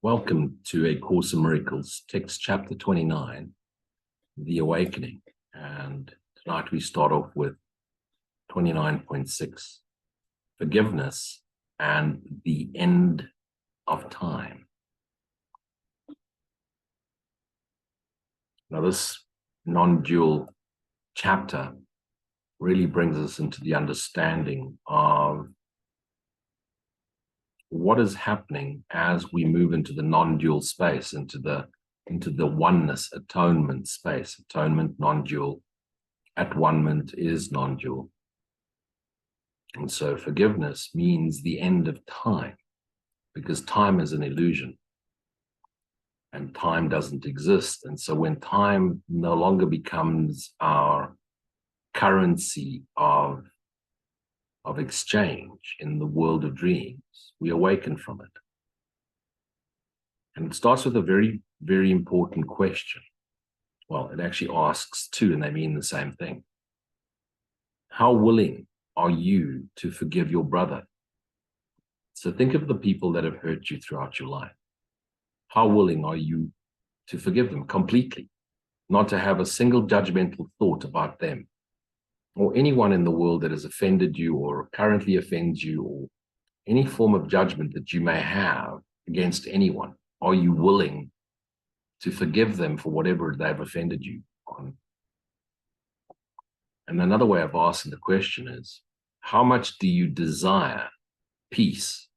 Welcome to A Course in Miracles, text chapter 29, The Awakening. And tonight we start off with 29.6, Forgiveness and the End of Time. Now this non-dual chapter really brings us into the understanding of what is happening as we move into the non-dual space, into the oneness, atonement space. Atonement, non-dual. At-one-ment is non-dual. And so forgiveness means the end of time, because time is an illusion and time doesn't exist. And so when time no longer becomes our currency of exchange in the world of dreams, we awaken from it. And it starts with a very, very important question. Well, it actually asks two, and they mean the same thing. How willing are you to forgive your brother? So think of the people that have hurt you throughout your life. How willing are you to forgive them completely, not to have a single judgmental thought about them, or anyone in the world that has offended you or currently offends you, or any form of judgment that you may have against anyone? Are you willing to forgive them for whatever they've offended you on? And another way of asking the question is, how much do you desire peace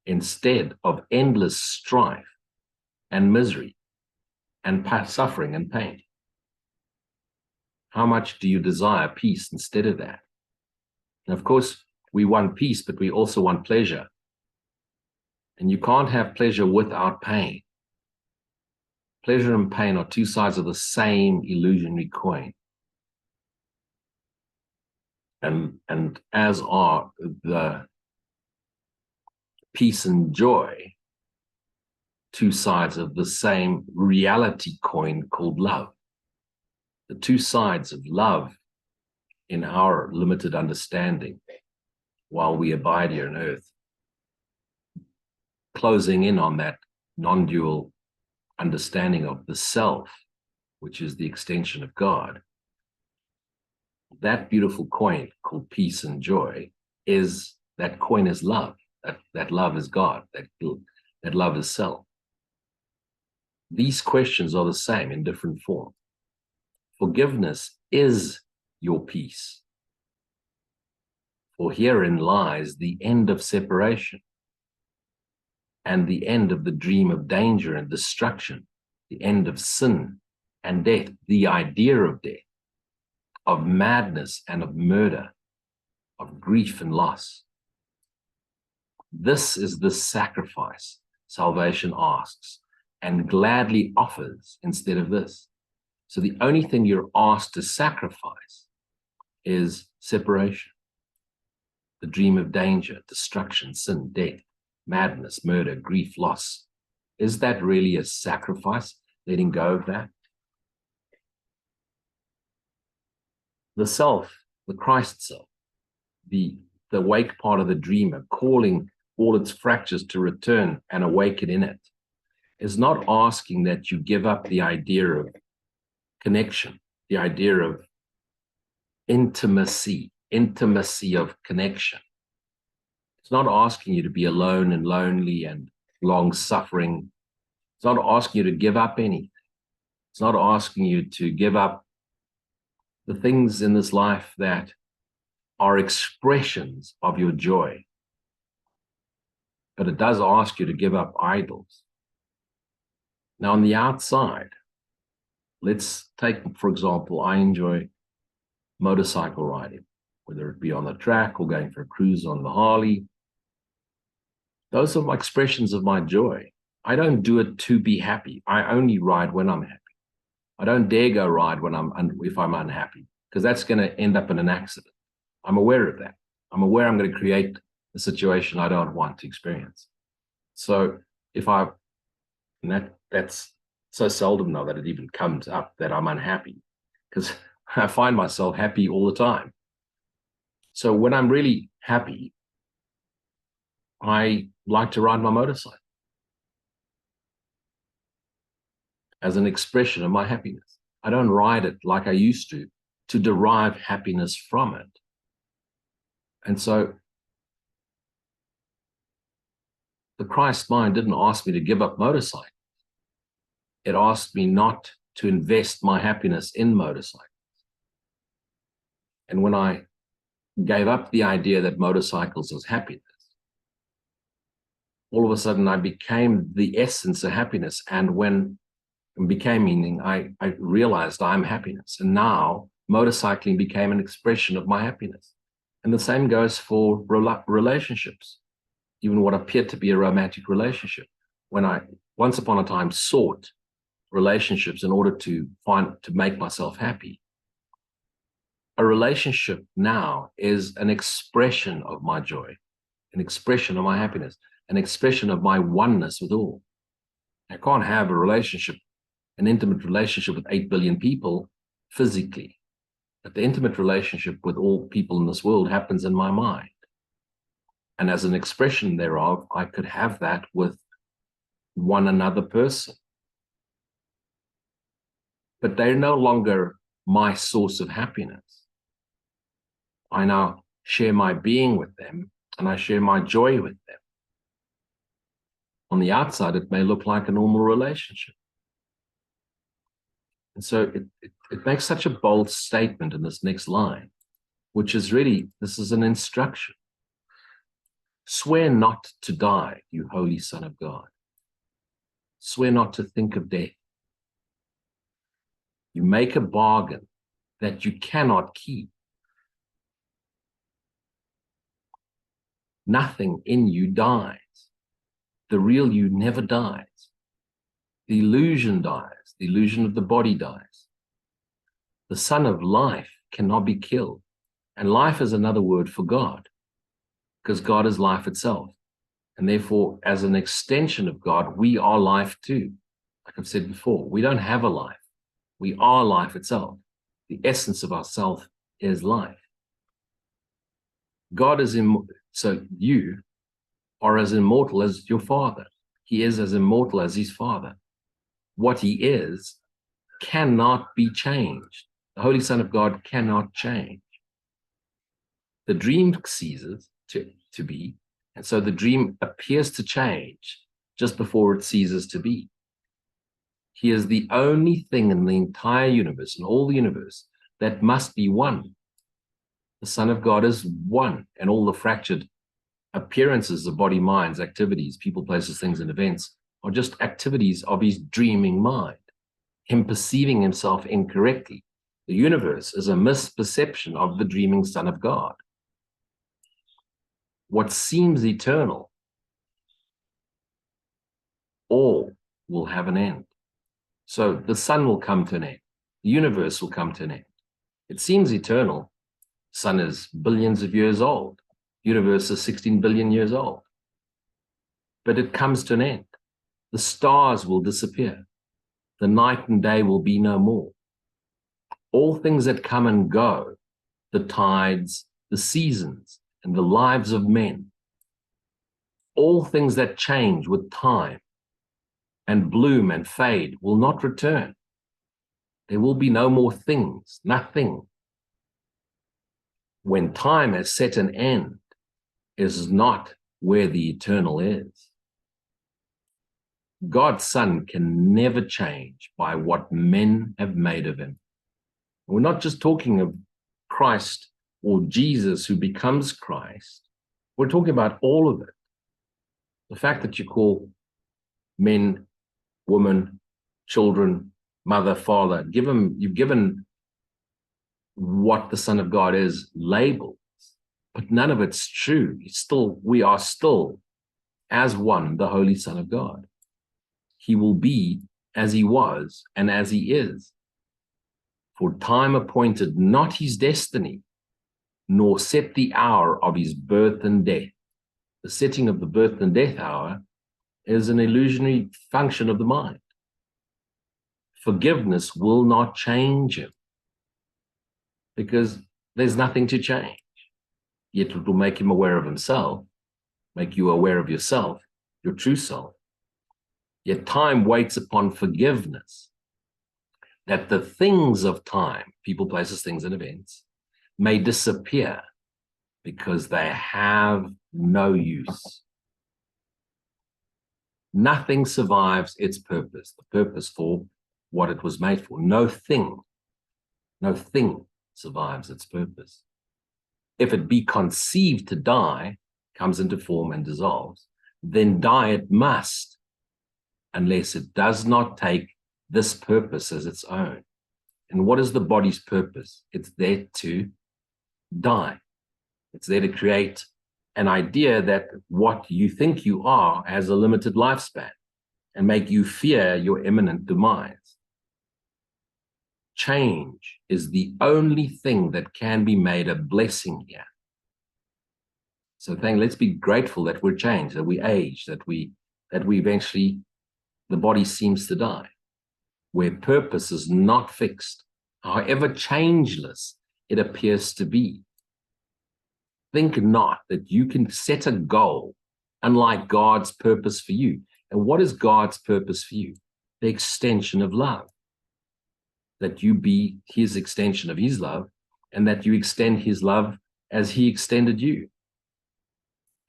instead of endless strife and misery and suffering and pain? How much do you desire peace instead of that? And of course, we want peace, but we also want pleasure. And you can't have pleasure without pain. Pleasure and pain are two sides of the same illusionary coin. And as are the peace and joy, two sides of the same reality coin called love. The two sides of love in our limited understanding while we abide here on earth, closing in on that non-dual understanding of the self, which is the extension of God. That beautiful coin called peace and joy is, that coin is love. That love is God. That love is self. These questions are the same in different forms. Forgiveness is your peace. For herein lies the end of separation and the end of the dream of danger and destruction, the end of sin and death, the idea of death, of madness and of murder, of grief and loss. This is the sacrifice salvation asks and gladly offers instead of this. So the only thing you're asked to sacrifice is separation, the dream of danger, destruction, sin, death, madness, murder, grief, loss. Is that really a sacrifice, letting go of that? The self, the Christ self, the awake part of the dreamer, calling all its fractures to return and awaken in it, is not asking that you give up the idea of connection, the idea of intimacy of connection. It's not asking you to be alone and lonely and long-suffering. It's not asking you to give up anything. It's not asking you to give up the things in this life that are expressions of your joy. But it does ask you to give up idols. Now, on the outside, let's take, for example, I enjoy motorcycle riding, whether it be on the track or going for a cruise on the Harley. Those are my expressions of my joy. I don't do it to be happy. I only ride when I'm happy. I don't dare go ride if I'm unhappy, because that's going to end up in an accident. I'm aware of that. I'm aware I'm going to create a situation I don't want to experience. So that's so seldom now that it even comes up that I'm unhappy, because I find myself happy all the time. So when I'm really happy, I like to ride my motorcycle. as an expression of my happiness. I don't ride it like I used to derive happiness from it. And so the Christ mind didn't ask me to give up motorcycles. It asked me not to invest my happiness in motorcycles. And when I gave up the idea that motorcycles was happiness, all of a sudden I became the essence of happiness. And when it became meaning, I realized I'm happiness. And now motorcycling became an expression of my happiness. And the same goes for relationships, even what appeared to be a romantic relationship. When I once upon a time sought relationships in order to make myself happy, a relationship now is an expression of my joy, an expression of my happiness, an expression of my oneness with all. I can't have a relationship, an intimate relationship with 8 billion people physically, but the intimate relationship with all people in this world happens in my mind. And as an expression thereof, I could have that with one another person. But they're no longer my source of happiness. I now share my being with them, and I share my joy with them. On the outside, it may look like a normal relationship. And so it makes such a bold statement in this next line, which is really, this is an instruction. Swear not to die, you holy Son of God. Swear not to think of death. You make a bargain that you cannot keep. Nothing in you dies. The real you never dies. The illusion dies. The illusion of the body dies. The Son of Life cannot be killed. And life is another word for God, because God is life itself. And therefore, as an extension of God, we are life too. Like I've said before, we don't have a life. We are life itself. The essence of ourself is life. God is immortal. So you are as immortal as your Father. He is as immortal as his Father. What he is cannot be changed. The Holy Son of God cannot change. The dream ceases to be, and so the dream appears to change just before it ceases to be. He is the only thing in the entire universe, in all the universe, that must be one. The Son of God is one, and all the fractured appearances of body, minds, activities, people, places, things, and events are just activities of his dreaming mind, him perceiving himself incorrectly. The universe is a misperception of the dreaming Son of God. What seems eternal, all will have an end. So the sun will come to an end. The universe will come to an end. It seems eternal. Sun is billions of years old. Universe is 16 billion years old. But it comes to an end. The stars will disappear. The night and day will be no more. All things that come and go, the tides, the seasons, and the lives of men, all things that change with time and bloom and fade will not return. There will be no more things, nothing. When time has set an end, is not where the eternal is. God's Son can never change by what men have made of him. We're not just talking of Christ or Jesus who becomes Christ. We're talking about all of it. The fact that you call men, women, children, mother, father, you've given what the Son of God is labels, but none of it's true. We are still as one, the Holy Son of God. He will be as he was and as he is. For time appointed not his destiny, nor set the hour of his birth and death. The setting of the birth and death hour is an illusionary function of the mind. Forgiveness will not change him, because there's nothing to change. Yet it will make him aware of himself, make you aware of yourself, your true self. Yet time waits upon forgiveness that the things of time, people, places, things, and events, may disappear because they have no use. Nothing survives its purpose, the purpose for what it was made for. No thing survives its purpose. If it be conceived to die, comes into form and dissolves, then die it must, unless it does not take this purpose as its own. And what is the body's purpose? It's there to die. It's there to create an idea that what you think you are has a limited lifespan and make you fear your imminent demise. Change is the only thing that can be made a blessing here. So let's be grateful that we're changed, that we age, that we eventually, the body seems to die, where purpose is not fixed, however changeless it appears to be. Think not that you can set a goal unlike God's purpose for you. And what is God's purpose for you? The extension of love. That you be his extension of his love, and that you extend his love as he extended you,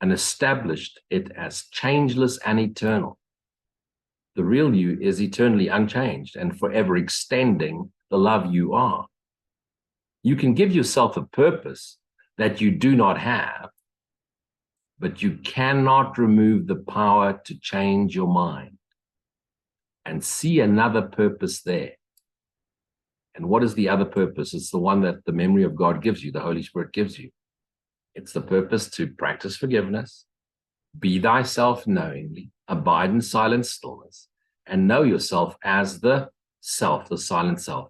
and established it as changeless and eternal. The real you is eternally unchanged and forever extending the love you are. You can give yourself a purpose that you do not have, but you cannot remove the power to change your mind and see another purpose there. And what is the other purpose? It's the one that the memory of God gives you, the Holy Spirit gives you. It's the purpose to practice forgiveness, be thyself knowingly, abide in silent stillness, and know yourself as the self, the silent self.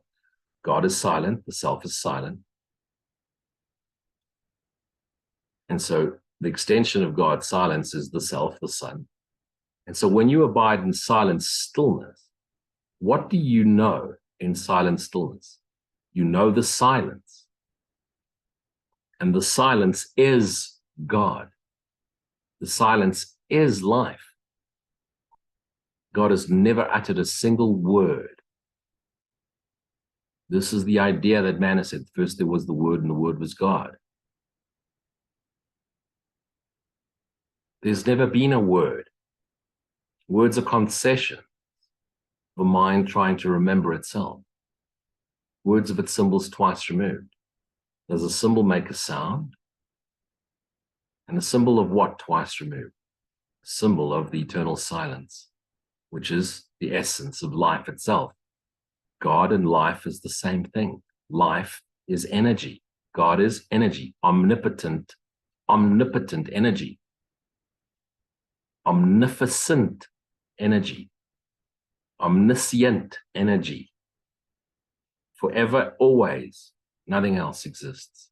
God is silent, the self is silent. And so the extension of God's silence is the self, the Son. And so when you abide in silent stillness, what do you know in silent stillness? You know the silence. And the silence is God. The silence is life. God has never uttered a single word. This is the idea that man has said, first there was the Word, and the Word was God. There's never been a word. Words are concessions of a mind trying to remember itself. Words of its symbols twice removed. Does a symbol make a sound? And a symbol of what twice removed? A symbol of the eternal silence, which is the essence of life itself. God and life is the same thing. Life is energy. God is energy, omnipotent energy, omnificent energy, omniscient energy. Forever, always, nothing else exists.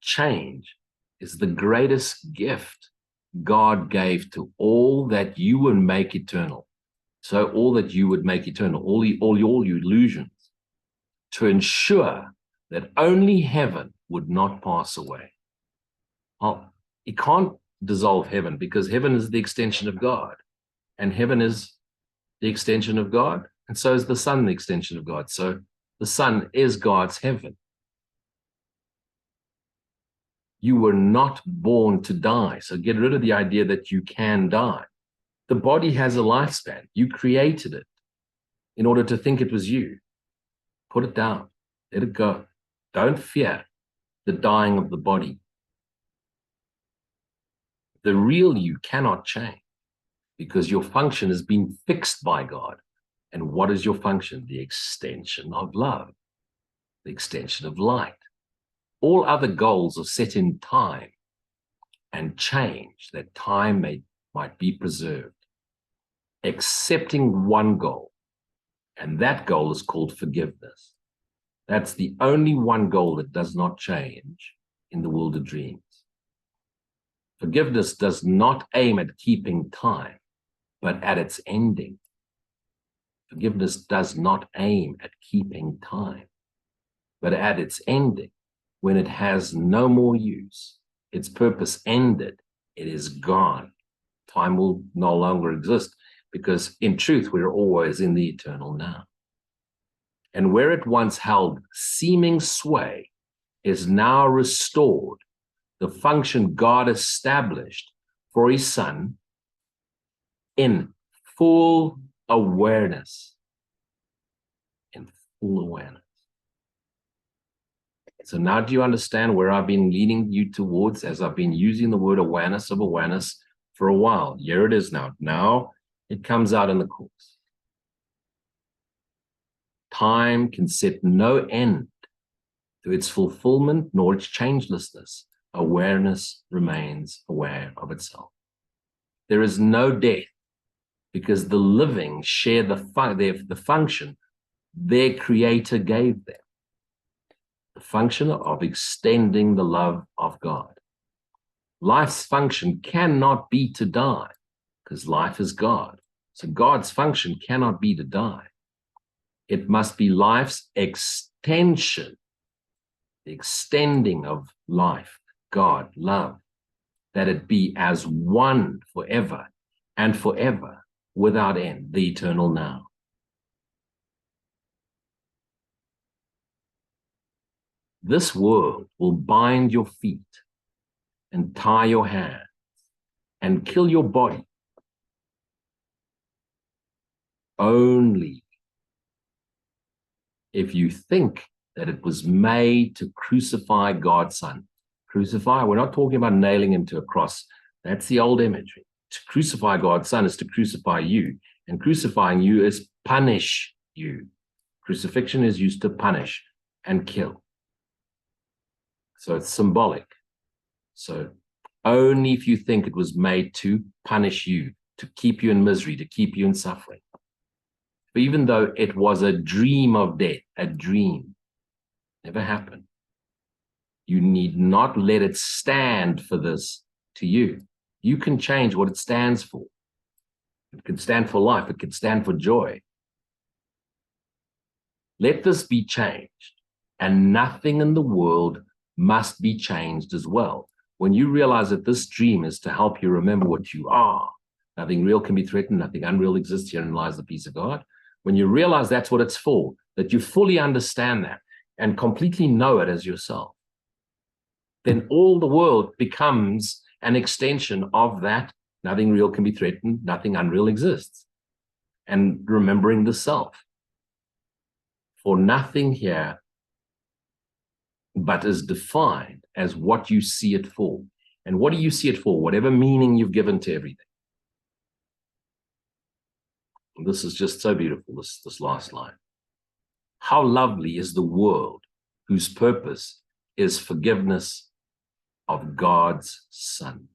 Change is the greatest gift God gave to all that you would make eternal. So all that you would make eternal, all your illusions, to ensure that only heaven would not pass away. Well, you can't dissolve heaven, because heaven is the extension of God, and heaven is the extension of God, and so is the Son the extension of God. So the Son is God's heaven. You were not born to die, so get rid of the idea that you can die. The body has a lifespan. You created it in order to think it was you. Put it down. Let it go. Don't fear the dying of the body. The real you cannot change, because your function has been fixed by God. And what is your function? The extension of love, the extension of light. All other goals are set in time and change, that time might be preserved, excepting one goal, and that goal is called forgiveness. That's the only one goal that does not change in the world of dreams. Forgiveness does not aim at keeping time, but at its ending. Forgiveness does not aim at keeping time, but at its ending. When it has no more use, its purpose ended, it is gone. Time will no longer exist, because in truth, we're always in the eternal now. And where it once held seeming sway is now restored, the function God established for his Son in full awareness. In full awareness. So now do you understand where I've been leading you towards as I've been using the word awareness of awareness for a while? Here it is now. Now it comes out in the course. Time can set no end to its fulfillment nor its changelessness. Awareness remains aware of itself. There is no death because the living share the function their Creator gave them. The function of extending the love of God. Life's function cannot be to die because life is God. So God's function cannot be to die. It must be life's extension, the extending of life, God, love, that it be as one forever and forever without end, the eternal now. This world will bind your feet and tie your hands and kill your body only if you think that it was made to crucify God's Son. Crucify, we're not talking about nailing him to a cross. That's the old imagery. To crucify God's Son is to crucify you, and crucifying you is punish you. Crucifixion is used to punish and kill. So it's symbolic. So only if you think it was made to punish you, to keep you in misery, to keep you in suffering. But even though it was a dream of death, a dream, never happened, you need not let it stand for this to you. You can change what it stands for. It can stand for life. It can stand for joy. Let this be changed, and nothing in the world must be changed as well. When you realize that this dream is to help you remember what you are, nothing real can be threatened, nothing unreal exists, herein lies the peace of God. When you realize that's what it's for, that you fully understand that and completely know it as yourself, then all the world becomes an extension of that. Nothing real can be threatened, nothing unreal exists. And remembering the self. For nothing here but is defined as what you see it for. And what do you see it for? Whatever meaning you've given to everything. This is just so beautiful, this last line. How lovely is the world whose purpose is forgiveness of God's Son.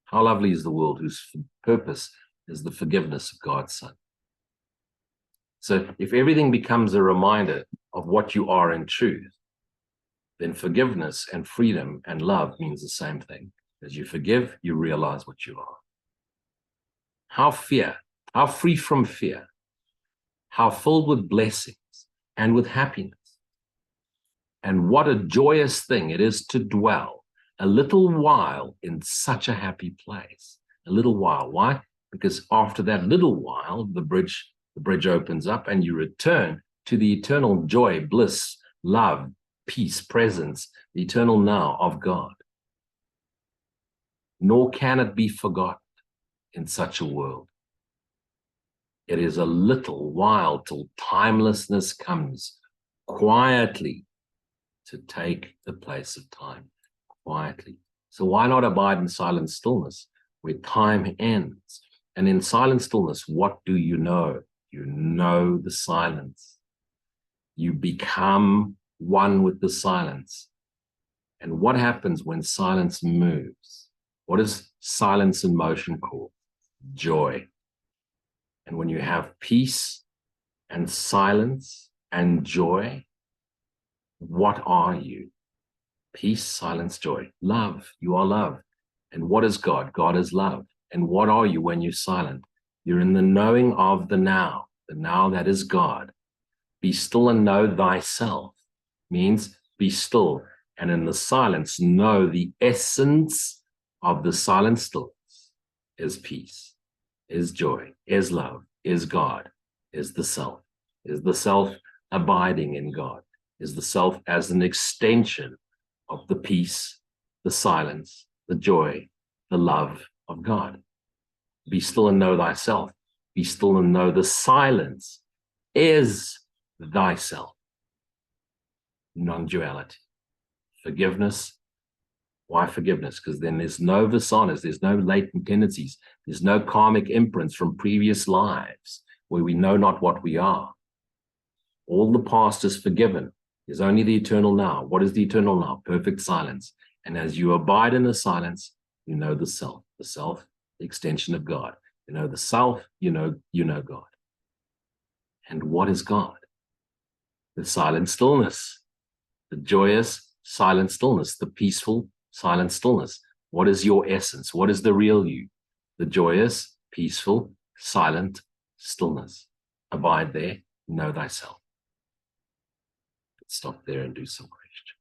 How lovely is the world whose purpose is the forgiveness of God's Son. So if everything becomes a reminder of what you are in truth, then forgiveness and freedom and love means the same thing. As you forgive, you realize what you are. How free from fear, how filled with blessings and with happiness. And what a joyous thing it is to dwell a little while in such a happy place. A little while. Why? Because after that little while, the bridge opens up and you return to the eternal joy, bliss, love, peace, presence, the eternal now of God. Nor can it be forgotten in such a world. It is a little while till timelessness comes quietly to take the place of time, quietly. So why not abide in silent stillness where time ends? And in silent stillness, what do you know? You know the silence. You become one with the silence. And what happens when silence moves? What is silence in motion called? Joy. And when you have peace and silence and joy, what are you? Peace, silence, joy. Love. You are love. And what is God? God is love. And what are you when you're silent? You're in the knowing of the now that is God. Be still and know thyself means be still. And in the silence, know the essence of the silent stillness is peace, is joy, is love, is God, is the self, Is the self abiding in God? Is the self as an extension of the peace, the silence, the joy, the love of God? Be still and know thyself. Be still and know the silence is thyself. Non-duality. Forgiveness. Why forgiveness? Because then there's no vasanas, there's no latent tendencies, there's no karmic imprints from previous lives where we know not what we are. All the past is forgiven. There's only the eternal now. What is the eternal now? Perfect silence. And as you abide in the silence, you know the self, the extension of God. You know the self, you know God. And what is God? The silent stillness, the joyous silent stillness, the peaceful silent stillness. What is your essence? What is the real you? The joyous, peaceful, silent stillness. Abide there, know thyself. Let's stop there and do some questions.